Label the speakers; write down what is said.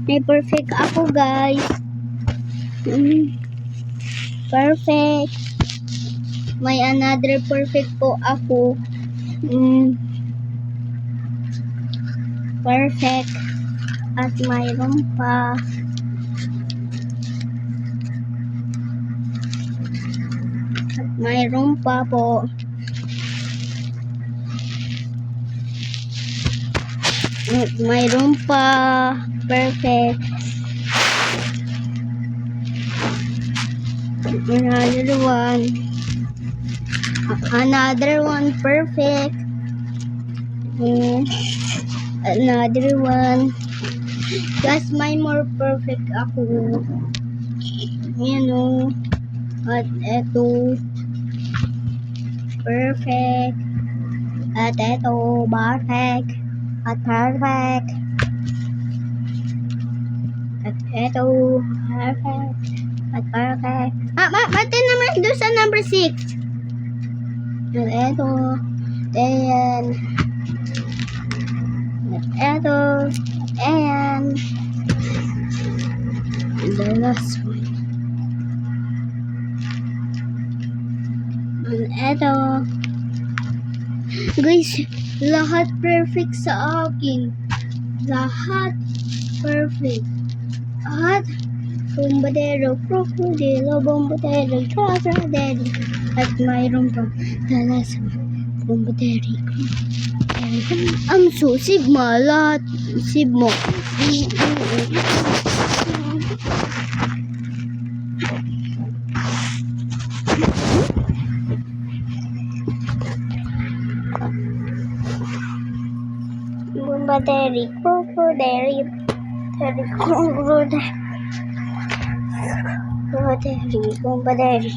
Speaker 1: May perfect ako, guys. Perfect. May another perfect po ako. Perfect. At mayroon pa. At mayroon pa po. At mayroon pa. Perfect. Another one. Another one. Perfect. Another one. Plus may more perfect ako. Yan o. At eto. Perfect. At eto. Perfect. At perfect. At eto. Perfect. At perfect. Mati naman doon sa number 6. At eto. Ayan. At eto. Ayan. And the last one. And eto. Guys, lahat perfect sa akin. Lahat perfect. At bombardero, crocodilo, bombardero, crocodilo. At mayroon pa talas bombardero. Ang so sigma lahat. Sigma. Bombardero, crocodilo. Bombardero.